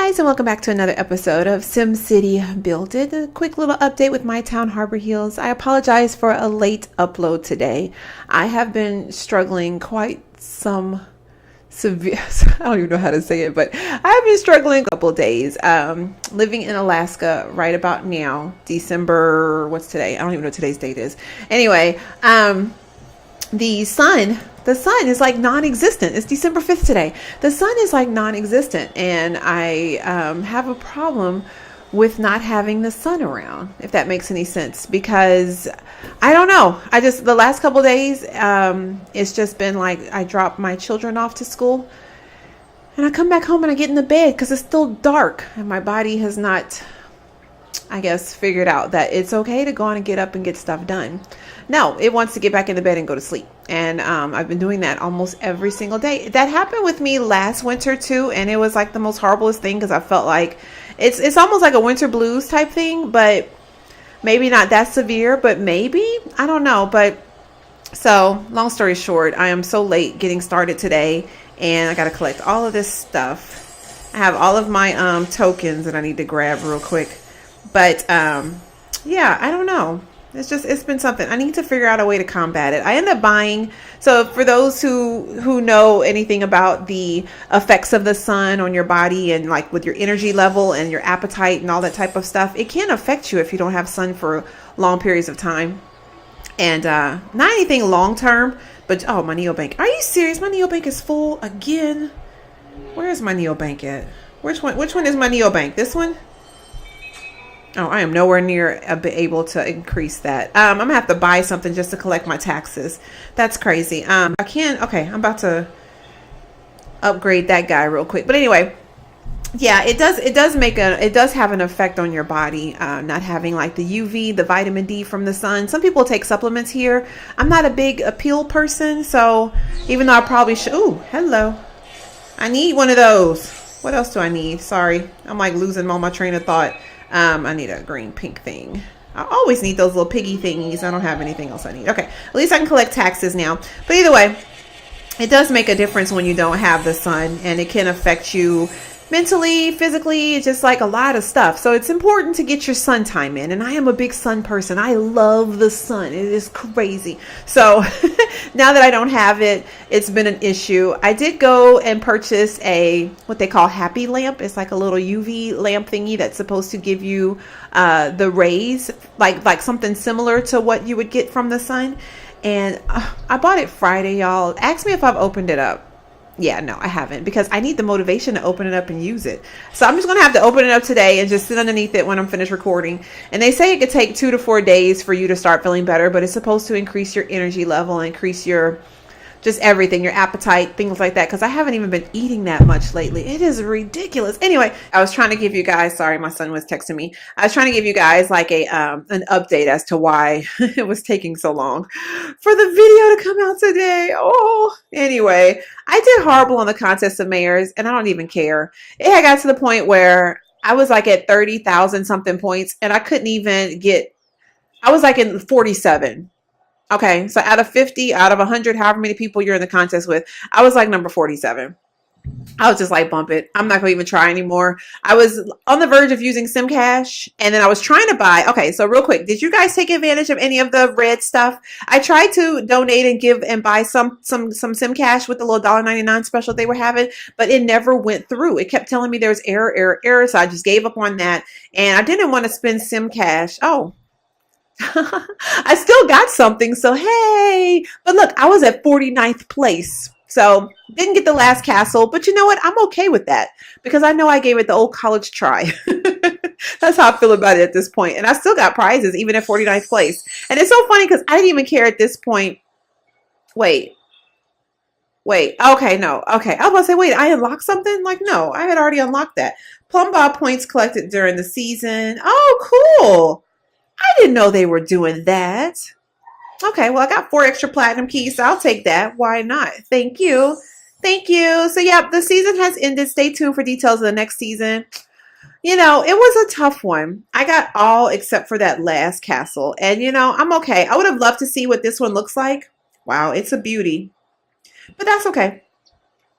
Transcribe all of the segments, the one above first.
guys, and welcome back to another episode of SimCity Build It. A quick little update with my town, Harbor Hills. I apologize for a late upload today. I have been struggling quite some severe, I don't even know how to say it, but I've been struggling a couple days. Living in Alaska right about now, December, what's today? I don't even know what today's date is. Anyway, the sun is like non-existent. It's December 5th today. The sun is like non-existent, and I have a problem with not having the sun around, if that makes any sense, because I don't know. The last couple of days, it's just been like I drop my children off to school and I come back home and I get in the bed because it's still dark and my body has not, I guess, figured out that it's okay to go on and get up and get stuff done. No, it wants to get back in the bed and go to sleep. And I've been doing that almost every single day. That happened with me last winter too. And it was like the most horriblest thing because I felt like it's almost like a winter blues type thing, but maybe not that severe, but maybe, I don't know. But so long story short, I am so late getting started today and I got to collect all of this stuff. I have all of my tokens that I need to grab real quick. But yeah, I don't know. It's been something. I need to figure out a way to combat it. I end up buying. So for those who know anything about the effects of the sun on your body and like with your energy level and your appetite and all that type of stuff, it can affect you if you don't have sun for long periods of time. And not anything long term, but oh, my neobank. Are you serious? My neobank is full again. Where is my neobank at? Which one is my neobank? This one? Oh, I am nowhere near able to increase that. I'm gonna have to buy something just to collect my taxes. That's crazy. I can. Okay, I'm about to upgrade that guy real quick. But anyway, yeah, it does have an effect on your body. Not having like the UV, the vitamin D from the sun. Some people take supplements here. I'm not a big appeal person, so even though I probably should. Ooh, hello. I need one of those. What else do I need? Sorry, I'm like losing all my train of thought. I need a green pink thing. I always need those little piggy thingies. I don't have anything else I need. Okay, at least I can collect taxes now. But either way, it does make a difference when you don't have the sun, and it can affect you mentally, physically, just like a lot of stuff. So it's important to get your sun time in. And I am a big sun person. I love the sun. It is crazy. So now that I don't have it, it's been an issue. I did go and purchase what they call happy lamp. It's like a little UV lamp thingy that's supposed to give you the rays, like something similar to what you would get from the sun. And I bought it Friday, y'all. Ask me if I've opened it up. Yeah, no, I haven't, because I need the motivation to open it up and use it. So I'm just going to have to open it up today and just sit underneath it when I'm finished recording. And they say it could take 2 to 4 days for you to start feeling better, but it's supposed to increase your energy level, increase your just everything, your appetite, things like that. Because I haven't even been eating that much lately. It is ridiculous. Anyway, I was trying to give you guys, sorry, my son was texting me. I was trying to give you guys like an update as to why it was taking so long for the video to come out today. Oh, anyway, I did horrible on the contest of mayors, and I don't even care. It had got to the point where I was like at 30,000 something points, and I couldn't even I was like in 47. Okay, so out of 50, out of 100, however many people you're in the contest with, I was like number 47. I was just like, bump it. I'm not going to even try anymore. I was on the verge of using SimCash, and then I was trying to buy. Okay, so real quick, did you guys take advantage of any of the red stuff? I tried to donate and give and buy some SimCash with the little $1.99 special they were having, but it never went through. It kept telling me there was error, so I just gave up on that, and I didn't want to spend SimCash. Oh. I still got something, so hey, but look, I was at 49th place, so didn't get the last castle, but you know what, I'm okay with that because I know I gave it the old college try. That's how I feel about it at this point, and I still got prizes even at 49th place. And it's so funny because I didn't even care at this point. Wait, okay, no, okay, I was about to say, wait, I unlocked something? Like, no, I had already unlocked that. Plum Bob points collected during the season. Oh, cool. I didn't know they were doing that. Okay, well, I got 4 extra platinum keys, so I'll take that. Why not? Thank you. Thank you. So, yeah, the season has ended. Stay tuned for details of the next season. You know, it was a tough one. I got all except for that last castle. And, you know, I'm okay. I would have loved to see what this one looks like. Wow, it's a beauty. But that's okay.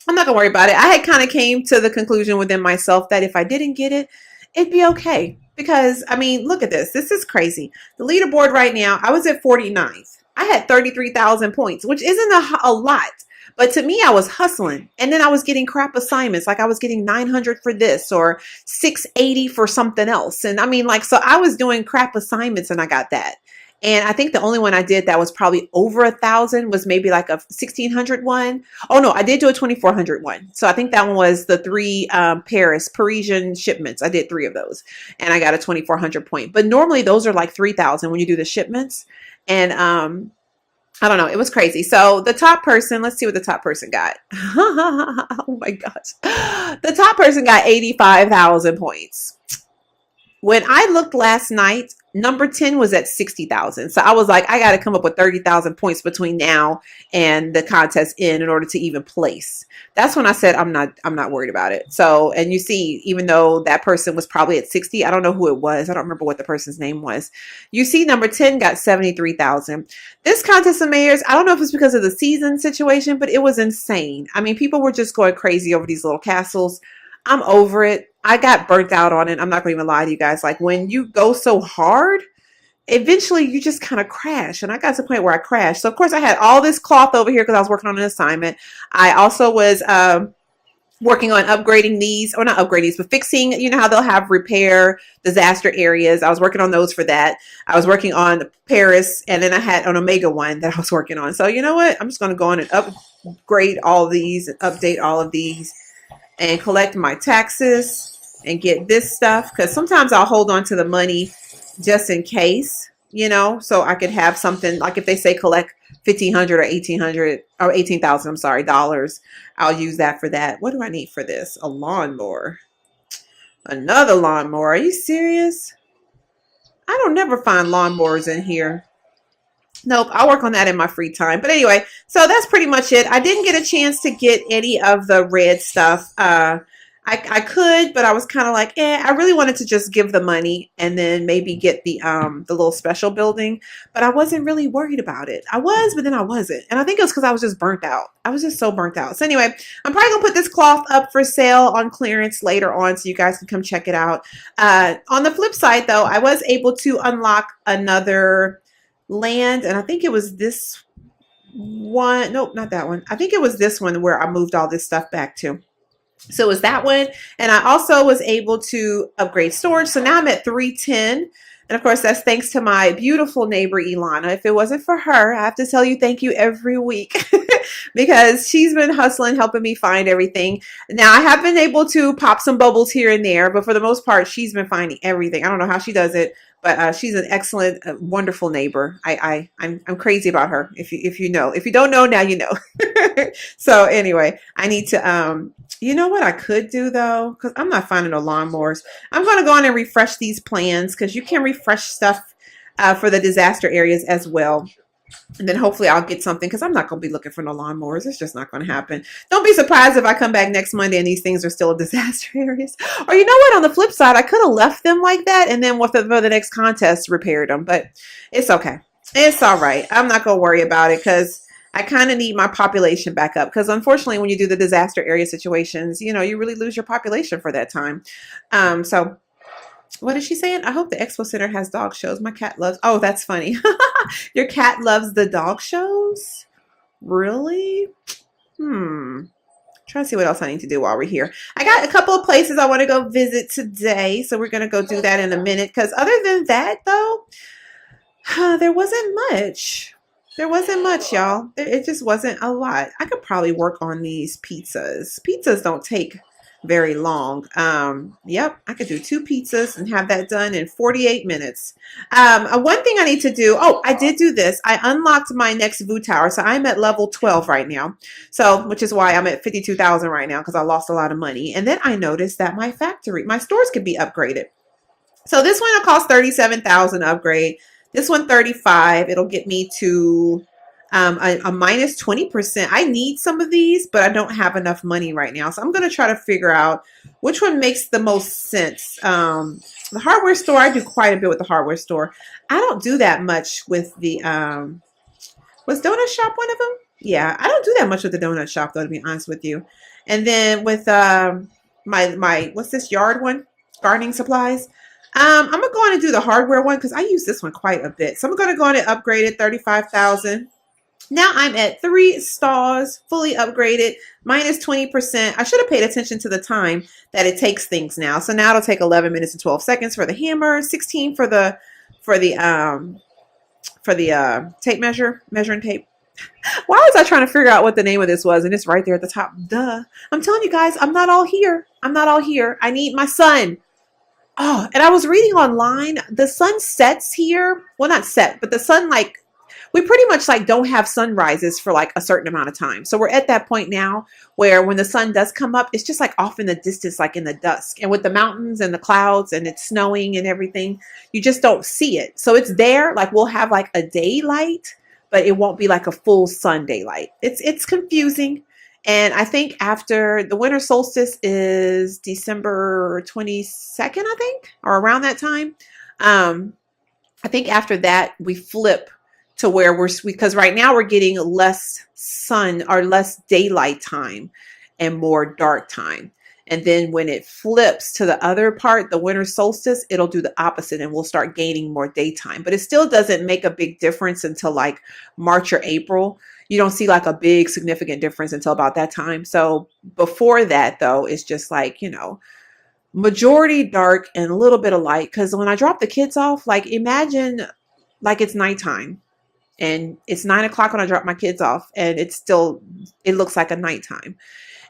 I'm not gonna worry about it. I had kind of came to the conclusion within myself that if I didn't get it, it'd be okay. Because I mean, look at this. This is crazy. The leaderboard right now, I was at 49th. I had 33,000 points, which isn't a lot. But to me, I was hustling. And then I was getting crap assignments. Like I was getting 900 for this or 680 for something else. And I mean, like, so I was doing crap assignments and I got that. And I think the only one I did that was probably over 1,000 was maybe like a 1,600 one. Oh no, I did do a 2,400 one. So I think that one was the three Parisian shipments. I did three of those and I got a 2,400 point. But normally those are like 3,000 when you do the shipments. And I don't know. It was crazy. So the top person, let's see what the top person got. Oh my gosh. The top person got 85,000 points. When I looked last night, number 10 was at 60,000. So I was like, I got to come up with 30,000 points between now and the contest in order to even place. That's when I said, I'm not worried about it. So, and you see, even though that person was probably at 60, I don't know who it was. I don't remember what the person's name was. You see, number 10 got 73,000. This contest of mayors, I don't know if it's because of the season situation, but it was insane. I mean, people were just going crazy over these little castles. I'm over it. I got burnt out on it. I'm not going to even lie to you guys. Like when you go so hard, eventually you just kind of crash. And I got to the point where I crashed. So of course I had all this cloth over here because I was working on an assignment. I also was working on upgrading these, or not upgrading these, but fixing, you know how they'll have repair disaster areas. I was working on those for that. I was working on Paris, and then I had an Omega one that I was working on. So you know what? I'm just going to go on and upgrade all these and update all of these and collect my taxes and get this stuff. Because sometimes I'll hold on to the money just in case, you know, so I could have something like if they say collect 1,500 or 1,800 or 18,000, I'm sorry, dollars. I'll use that for that. What do I need for this? A lawnmower. Another lawnmower. Are you serious? I don't never find lawnmowers in here. Nope, I'll work on that in my free time. But anyway, so that's pretty much it. I didn't get a chance to get any of the red stuff. I could, but I was kind of like, I really wanted to just give the money and then maybe get the little special building. But I wasn't really worried about it. I was, but then I wasn't. And I think it was because I was just burnt out. I was just so burnt out. So anyway, I'm probably going to put this cloth up for sale on clearance later on so you guys can come check it out. On the flip side, though, I was able to unlock another land, and I think it was this one. Nope, not that one. I think it was this one where I moved all this stuff back to. So it was that one. And I also was able to upgrade storage. So now I'm at 310. And of course, that's thanks to my beautiful neighbor, Ilana. If it wasn't for her, I have to tell you thank you every week because she's been hustling, helping me find everything. Now, I have been able to pop some bubbles here and there, but for the most part, she's been finding everything. I don't know how she does it, but she's an excellent, wonderful neighbor. I'm crazy about her. If you know, if you don't know now, you know. So anyway, I need to, you know what I could do though, because I'm not finding no lawnmowers. I'm going to go on and refresh these plans because you can refresh stuff for the disaster areas as well. And then hopefully I'll get something because I'm not going to be looking for no lawnmowers. It's just not going to happen. Don't be surprised if I come back next Monday and these things are still disaster areas. Or you know what? On the flip side, I could have left them like that and then for the next contest repaired them. But it's okay. It's all right. I'm not going to worry about it because I kind of need my population back up. Because unfortunately, when you do the disaster area situations, you know, you really lose your population for that time. So what is she saying? I hope the Expo Center has dog shows. My cat loves. Oh, that's funny. Your cat loves the dog shows? Really? Trying to see what else I need to do while we're here. I got a couple of places I want to go visit today. So we're going to go do that in a minute. Because other than that, though, there wasn't much. There wasn't much, y'all. It just wasn't a lot. I could probably work on these pizzas. Pizzas don't take very long. Yep, I could do 2 pizzas and have that done in 48 minutes. One thing I need to do, I did do this. I unlocked my next VU tower. So I'm at level 12 right now. So, which is why I'm at 52,000 right now because I lost a lot of money. And then I noticed that my stores could be upgraded. So this one will cost 37,000 upgrade. This one 35. It'll get me to a minus 20%. I need some of these, but I don't have enough money right now. So I'm going to try to figure out which one makes the most sense. The hardware store, I do quite a bit with the hardware store. I don't do that much with the, was Donut Shop one of them? Yeah, I don't do that much with the Donut Shop though, to be honest with you. And then with my what's this yard one? Gardening supplies. I'm gonna go on and do the hardware one because I use this one quite a bit. So I'm gonna go on and upgrade it, 35,000. Now I'm at 3 stalls, fully upgraded, minus 20%. I should have paid attention to the time that it takes things now. So now it'll take 11 minutes and 12 seconds for the hammer, 16 for the tape measure, measuring tape. Why was I trying to figure out what the name of this was? And it's right there at the top. Duh. I'm telling you guys, I'm not all here. I'm not all here. I need my sun. Oh, and I was reading online. The sun sets here. Well, not set, but the sun, like, we pretty much like don't have sunrises for like a certain amount of time. So we're at that point now where when the sun does come up, it's just like off in the distance, like in the dusk. And with the mountains and the clouds and it's snowing and everything, you just don't see it. So it's there. Like we'll have like a daylight, but it won't be like a full sun daylight. It's confusing. And I think after the winter solstice is December 22nd, I think, or around that time. I think after that we flip to where because right now we're getting less sun or less daylight time and more dark time. And then when it flips to the other part, the winter solstice, it'll do the opposite and we'll start gaining more daytime. But it still doesn't make a big difference until like March or April. You don't see like a big significant difference until about that time. So before that though, it's just like, you know, majority dark and a little bit of light. Because when I drop the kids off, like imagine like it's nighttime. And it's 9 o'clock when I drop my kids off and it looks like a nighttime.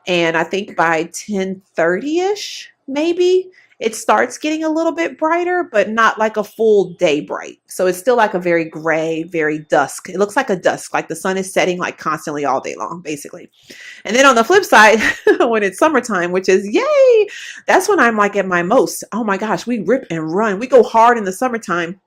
And I think by 10:30ish, maybe it starts getting a little bit brighter, but not like a full day bright. So it's still like a very gray, very dusk. It looks like a dusk, like the sun is setting like constantly all day long, basically. And then on the flip side, when it's summertime, which is yay, that's when I'm like at my most. Oh my gosh, we rip and run. We go hard in the summertime.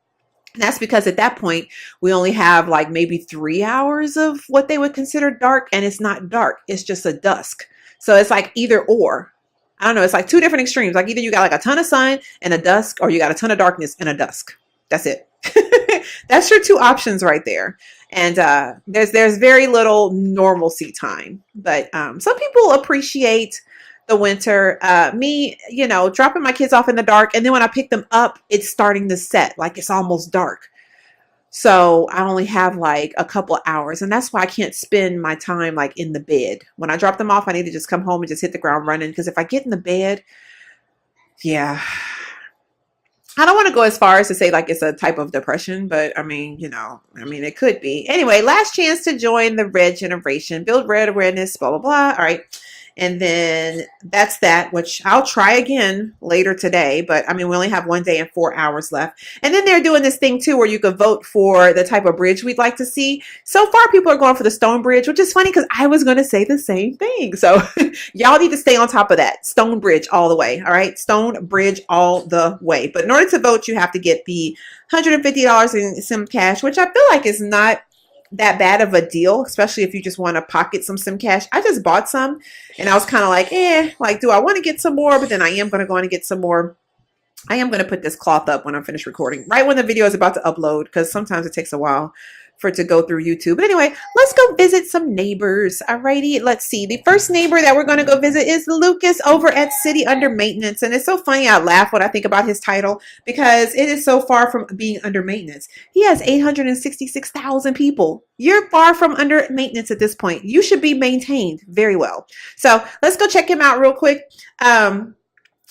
And that's because at that point, we only have like maybe 3 hours of what they would consider dark. And it's not dark. It's just a dusk. So it's like either or. I don't know. It's like two different extremes. Like either you got like a ton of sun and a dusk, or you got a ton of darkness and a dusk. That's it. That's your two options right there. And there's very little normalcy time. But some people appreciate the winter. Me, you know, dropping my kids off in the dark, and then when I pick them up, it's starting to set, like it's almost dark. So I only have like a couple hours, and that's why I can't spend my time like in the bed. When I drop them off, I need to just come home and just hit the ground running, because if I get in the bed, yeah, I don't want to go as far as to say like it's a type of depression, but I mean, you know, I mean, it could be. Anyway, last chance to join the red generation, build red awareness, blah, blah, blah. All right. And then that's that, which I'll try again later today. But I mean, we only have 1 day and 4 hours left. And then they're doing this thing too, where you could vote for the type of bridge we'd like to see. So far, people are going for the stone bridge, which is funny because I was going to say the same thing. So y'all need to stay on top of that. Stone bridge all the way. All right. Stone bridge all the way. But in order to vote, you have to get the $150 in Sim Cash, which I feel like is not that bad of a deal, especially if you just want to pocket some Sim Cash. I just bought some and I was kind of like, like, do I want to get some more? But then I am going to go on and get some more. I am going to put this cloth up when I'm finished recording, right when the video is about to upload, because sometimes it takes a while for it to go through YouTube. But anyway, let's go visit some neighbors. Alrighty, let's see. The first neighbor that we're going to go visit is Lucas over at City Under Maintenance. And it's so funny, I laugh when I think about his title, because it is so far from being under maintenance. He has 866,000 people. You're far from under maintenance at this point. You should be maintained very well. So let's go check him out real quick.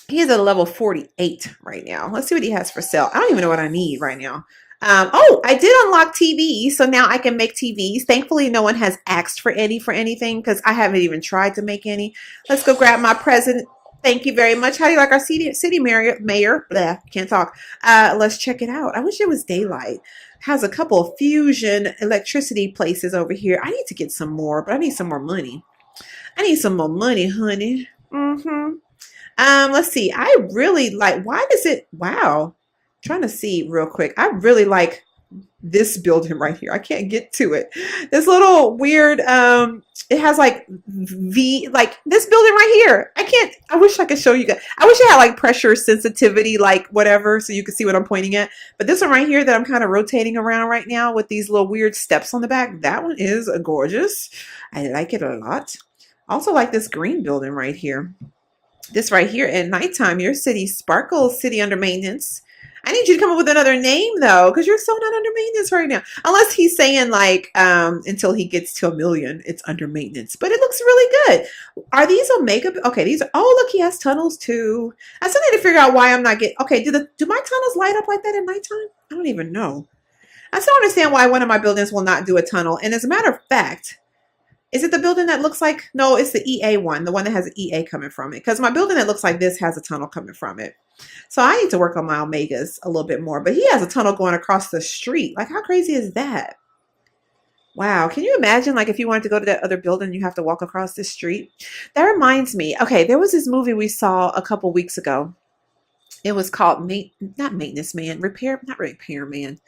He is at a level 48 right now. Let's see what he has for sale. I don't even know what I need right now. Oh, I did unlock TVs, so now I can make TVs. Thankfully, no one has asked for anything because I haven't even tried to make any. Let's go grab my present. Thank you very much. How do you like our city mayor? Blah, can't talk. Let's check it out. I wish it was daylight. Has a couple of fusion electricity places over here. I need to get some more, but I need some more money. I need some more money, honey. Let's see. I really like, why does it, wow. Trying to see real quick. I really like this building right here. I can't get to it. This little weird, it has like like this building right here. I wish I could show you guys. I wish it had like pressure sensitivity, like whatever, so you could see what I'm pointing at. But this one right here that I'm kind of rotating around right now with these little weird steps on the back, that one is gorgeous. I like it a lot. Also like this green building right here. This right here at nighttime, your city sparkles, city under maintenance. I need you to come up with another name though, because you're so not under maintenance right now. Unless he's saying like until he gets to 1,000,000, it's under maintenance. But it looks really good. Are these Omega? Okay, these are. Oh, look, he has tunnels too. I still need to figure out why I'm not getting. Okay, do my tunnels light up like that at nighttime? I don't even know. I still don't understand why one of my buildings will not do a tunnel. And as a matter of fact, is it the building that looks like, no, it's the EA one, the one that has an EA coming from it. Because my building that looks like this has a tunnel coming from it. So I need to work on my Omegas a little bit more. But he has a tunnel going across the street. Like, how crazy is that? Wow. Can you imagine, like, if you wanted to go to that other building, you have to walk across the street? That reminds me. Okay, there was this movie we saw a couple weeks ago. It was called, not Maintenance Man, not Repair Man.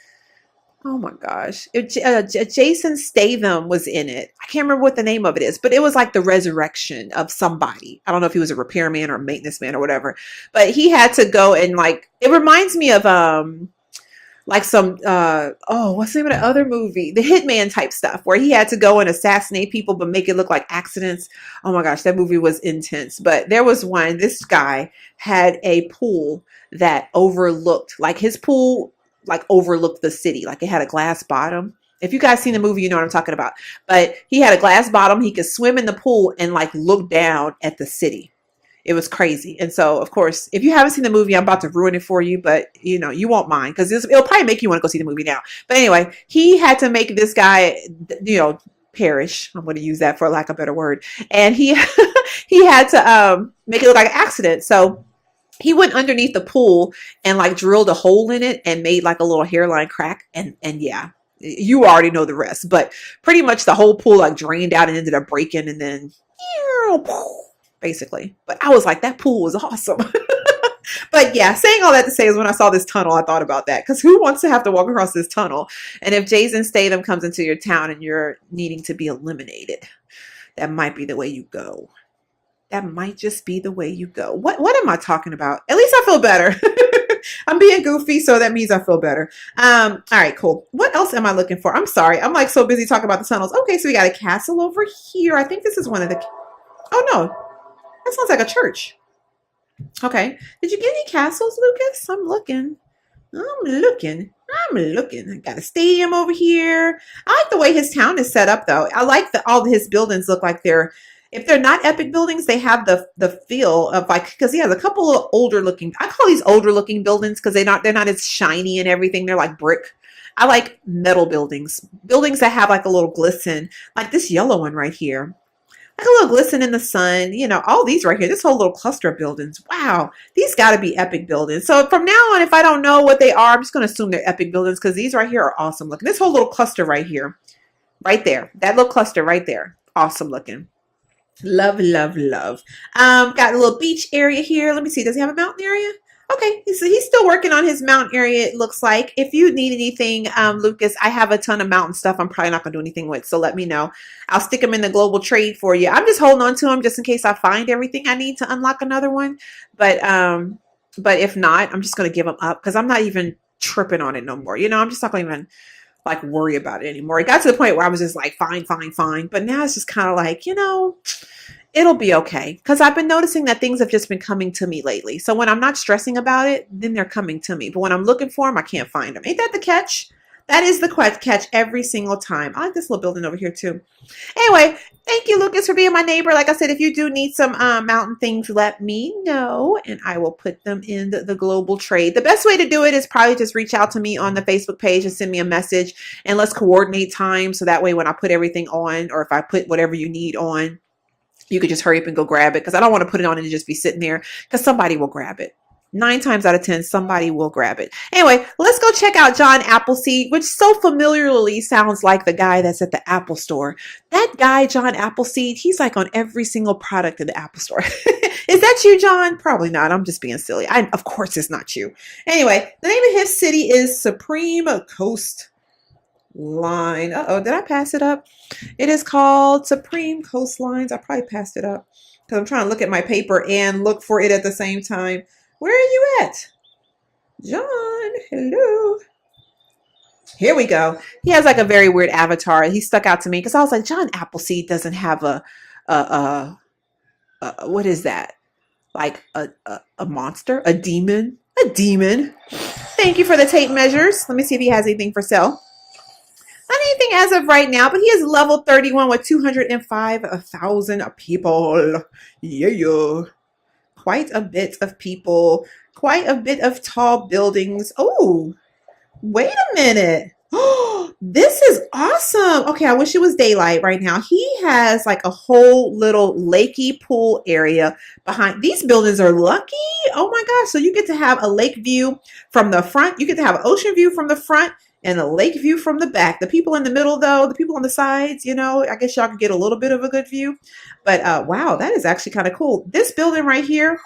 Oh my gosh. Jason Statham was in it. I can't remember what the name of it is, but it was like the resurrection of somebody. I don't know if he was a repairman or a maintenance man or whatever, but he had to go and like, it reminds me of like some what's the name of the other movie? The Hitman type stuff where he had to go and assassinate people but make it look like accidents. Oh my gosh, that movie was intense. But there was one, this guy had a pool that overlooked, like his pool like overlooked the city. Like it had a glass bottom. If you guys seen the movie, you know what I'm talking about. But he had a glass bottom. He could swim in the pool and like look down at the city. It was crazy. And so, of course, if you haven't seen the movie, I'm about to ruin it for you, but you know, you won't mind because it'll probably make you want to go see the movie now. But anyway, he had to make this guy, you know, perish. I'm going to use that for lack of a better word. And he, he had to make it look like an accident. So he went underneath the pool and like drilled a hole in it and made like a little hairline crack. And yeah, you already know the rest, but pretty much the whole pool like drained out and ended up breaking and then basically. But I was like, that pool was awesome. But yeah, saying all that to say is when I saw this tunnel, I thought about that because who wants to have to walk across this tunnel? And if Jason Statham comes into your town and you're needing to be eliminated, that might be the way you go. That might just be the way you go. What am I talking about? At least I feel better. I'm being goofy, so that means I feel better. All right, cool. What else am I looking for? I'm sorry. I'm like so busy talking about the tunnels. Okay, so we got a castle over here. I think this is one of the... Oh, no. That sounds like a church. Okay. Did you get any castles, Lucas? I'm looking. I got a stadium over here. I like the way his town is set up, though. I like that all his buildings look like they're... If they're not epic buildings, they have the feel of like, because he has a couple of older looking, I call these older looking buildings because they're not as shiny and everything. They're like brick. I like metal buildings that have like a little glisten, like this yellow one right here, like a little glisten in the sun. You know, all these right here, this whole little cluster of buildings. Wow, these got to be epic buildings. So from now on, if I don't know what they are, I'm just going to assume they're epic buildings because these right here are awesome looking. This whole little cluster right here, right there, that little cluster right there, awesome looking. Love, love, love. Got a little beach area here. Let me see. Does he have a mountain area? Okay. He's still working on his mountain area, it looks like. If you need anything, Lucas, I have a ton of mountain stuff I'm probably not going to do anything with. So let me know. I'll stick them in the global trade for you. I'm just holding on to them just in case I find everything I need to unlock another one. But if not, I'm just going to give them up because I'm not even tripping on it no more. You know, I'm just not going to even like worry about it anymore. It got to the point where I was just like, fine. But now it's just kind of like, you know, it'll be okay. Because I've been noticing that things have just been coming to me lately. So when I'm not stressing about it, then they're coming to me. But when I'm looking for them, I can't find them. Ain't that the catch? That is the catch every single time. I like this little building over here too. Anyway, thank you, Lucas, for being my neighbor. Like I said, if you do need some mountain things, let me know, and I will put them in the global trade. The best way to do it is probably just reach out to me on the Facebook page and send me a message, and let's coordinate time so that way when I put everything on, or if I put whatever you need on, you could just hurry up and go grab it because I don't want to put it on and just be sitting there because somebody will grab it. 9 times out of 10, somebody will grab it. Anyway, let's go check out John Appleseed, which so familiarly sounds like the guy that's at the Apple store. That guy, John Appleseed, he's like on every single product in the Apple store. Is that you, John? Probably not. I'm just being silly. Of course it's not you. Anyway, the name of his city is Supreme Coastline. Uh-oh, did I pass it up? It is called Supreme Coastlines. I probably passed it up because I'm trying to look at my paper and look for it at the same time. Where are you at? John, hello. Here we go. He has like a very weird avatar. He stuck out to me because I was like, John Appleseed doesn't have a uh, what is that? Like a monster, a demon, a demon. Thank you for the tape measures. Let me see if he has anything for sale. Not anything as of right now, but he is level 31 with 205,000 people. Yeah. Quite a bit of people. Quite a bit of tall buildings. Oh, wait a minute. This is awesome. Okay, I wish it was daylight right now. He has like a whole little lakey pool area behind. These buildings are lucky. Oh my gosh. So you get to have a lake view from the front. You get to have an ocean view from the front and a lake view from the back. The people in the middle, though, the people on the sides, I guess y'all could get a little bit of a good view. But wow, that is actually kind of cool. This building right here.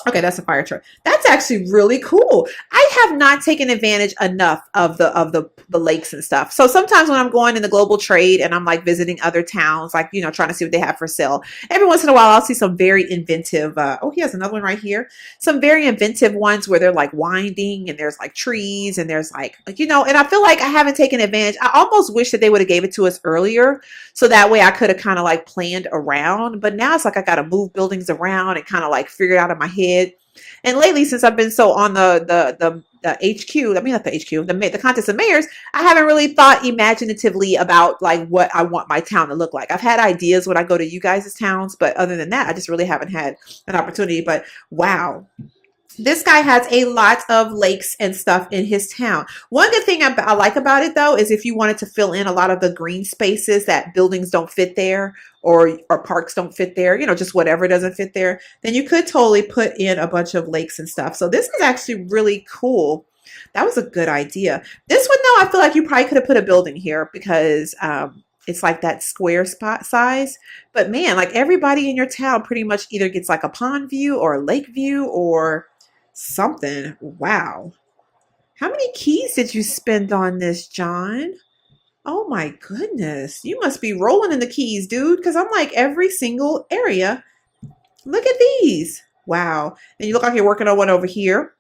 Okay, that's a fire truck. That's actually really cool. I have not taken advantage enough of the lakes and stuff. So sometimes when I'm going in the global trade and I'm like visiting other towns, like trying to see what they have for sale, every once in a while I'll see some very inventive. Oh, he has another one right here. Some very inventive ones where they're like winding and there's like trees and there's like and I feel like I haven't taken advantage. I almost wish that they would have gave it to us earlier, so that way I could have kind of like planned around. But now it's like I got to move buildings around and kind of like figure it out in my head. And lately, since I've been so on the HQ, I mean not the HQ, the contest of mayors, I haven't really thought imaginatively about like what I want my town to look like. I've had ideas when I go to you guys' towns, but other than that, I just really haven't had an opportunity. But wow. This guy has a lot of lakes and stuff in his town. One good thing I like about it, though, is if you wanted to fill in a lot of the green spaces that buildings don't fit there or parks don't fit there, just whatever doesn't fit there, then you could totally put in a bunch of lakes and stuff. So this is actually really cool. That was a good idea. This one, though, I feel like you probably could have put a building here because it's like that square spot size. But man, like everybody in your town pretty much either gets like a pond view or a lake view or something. Wow. How many keys did you spend on this, John? Oh my goodness. You must be rolling in the keys, dude, because I'm like every single area. Look at these. Wow. And you look like you're working on one over here.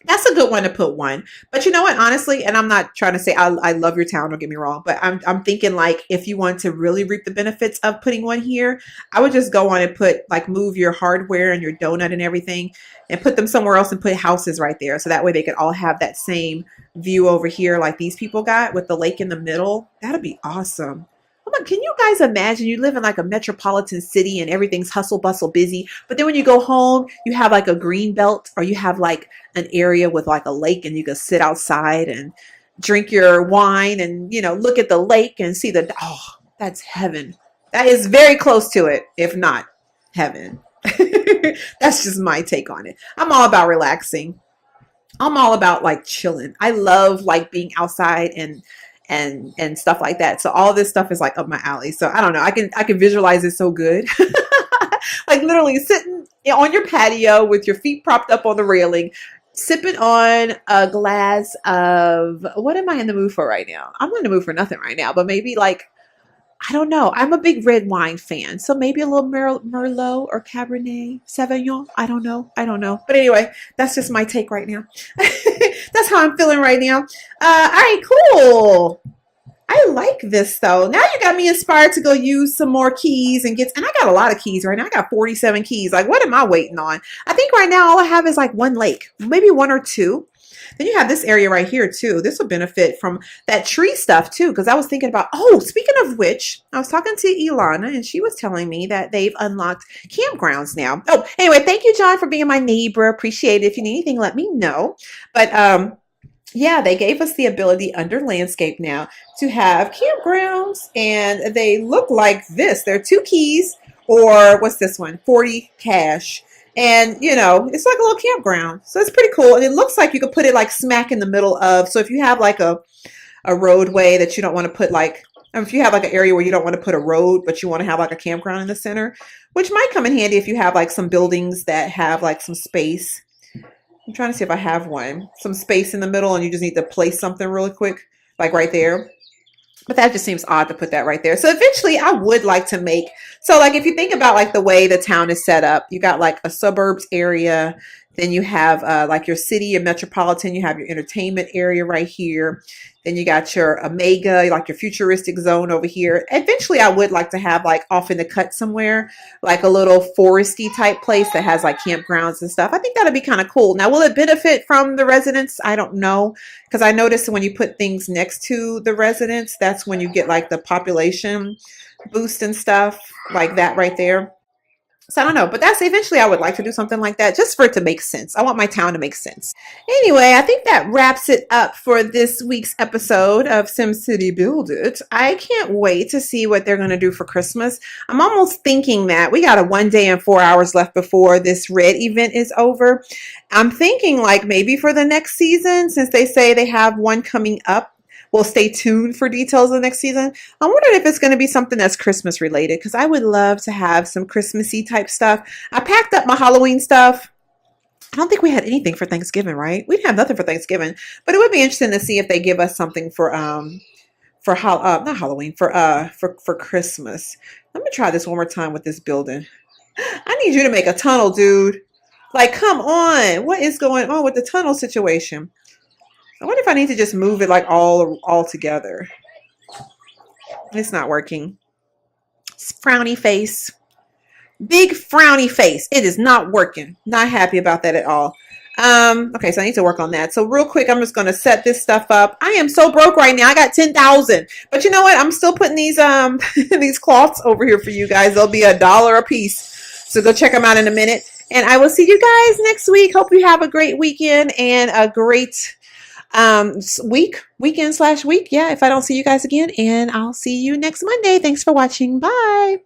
That's a good one to put one. But you know what, honestly, and I'm not trying to say I love your town, don't get me wrong, but I'm thinking like if you want to really reap the benefits of putting one here, I would just go on and put like move your hardware and your donut and everything and put them somewhere else and put houses right there. So that way they could all have that same view over here like these people got with the lake in the middle. That'd be awesome. Oh my, can you guys imagine you live in like a metropolitan city and everything's hustle bustle busy, but then when you go home, you have like a green belt or you have like an area with like a lake and you can sit outside and drink your wine and, look at the lake and see that's heaven. That is very close to it, if not heaven. That's just my take on it. I'm all about relaxing. I'm all about like chilling. I love like being outside and stuff like that. So all this stuff is like up my alley. So I don't know. I can visualize it so good. Like literally sitting on your patio with your feet propped up on the railing, sipping on a glass of, what am I in the mood for right now? I'm not in the mood for nothing right now, but maybe like, I don't know. I'm a big red wine fan. So maybe a little Merlot or Cabernet Sauvignon. I don't know. But anyway, that's just my take right now. That's how I'm feeling right now. All right, cool. I like this though. Now you got me inspired to go use some more keys and I got a lot of keys right now. I got 47 keys. Like, what am I waiting on? I think right now all I have is like one lake, maybe one or two. Then you have this area right here too. This will benefit from that tree stuff too, because I was thinking about, speaking of which, I was talking to Ilana and she was telling me that they've unlocked campgrounds now. Oh, anyway, thank you, John, for being my neighbor. Appreciate it. If you need anything, let me know. But yeah, they gave us the ability under landscape now to have campgrounds and they look like this. They're 2 keys or what's this one? 40 cash. And, it's like a little campground. So it's pretty cool. And it looks like you could put it like smack in the middle of. So if you have like a roadway that you don't want to put if you have like an area where you don't want to put a road, but you want to have like a campground in the center, which might come in handy if you have like some buildings that have like some space. I'm trying to see if I have one. Some space in the middle and you just need to place something really quick, like right there. But that just seems odd to put that right there. So eventually I would like to make, so like if you think about like the way the town is set up, you got like a suburbs area, Then you have like your city, your metropolitan. You have your entertainment area right here. Then you got your Omega, like your futuristic zone over here. Eventually, I would like to have like off in the cut somewhere, like a little foresty type place that has like campgrounds and stuff. I think that'd be kind of cool. Now, will it benefit from the residents? I don't know. Because I noticed when you put things next to the residents, that's when you get like the population boost and stuff like that right there. So I don't know, but that's eventually I would like to do something like that just for it to make sense. I want my town to make sense. Anyway, I think that wraps it up for this week's episode of SimCity Build It. I can't wait to see what they're going to do for Christmas. I'm almost thinking that we got a 1 day and 4 hours left before this red event is over. I'm thinking like maybe for the next season, since they say they have one coming up. We'll stay tuned for details of the next season. I'm wondering if it's going to be something that's Christmas related because I would love to have some Christmassy type stuff. I packed up my Halloween stuff. I don't think we had anything for Thanksgiving, right? We didn't have nothing for Thanksgiving, but it would be interesting to see if they give us something for not Halloween for Christmas. Let me try this one more time with this building. I need you to make a tunnel, dude. Like, come on. What is going on with the tunnel situation? I wonder if I need to just move it like all together. It's not working. It's frowny face. Big frowny face. It is not working. Not happy about that at all. Okay, so I need to work on that. So real quick, I'm just gonna set this stuff up. I am so broke right now. I got 10,000. But you know what? I'm still putting these these cloths over here for you guys. They'll be $1 a piece. So go check them out in a minute. And I will see you guys next week. Hope you have a great weekend and a great weekend/week. Yeah, if I don't see you guys again, and I'll see you next Monday. Thanks for watching. Bye.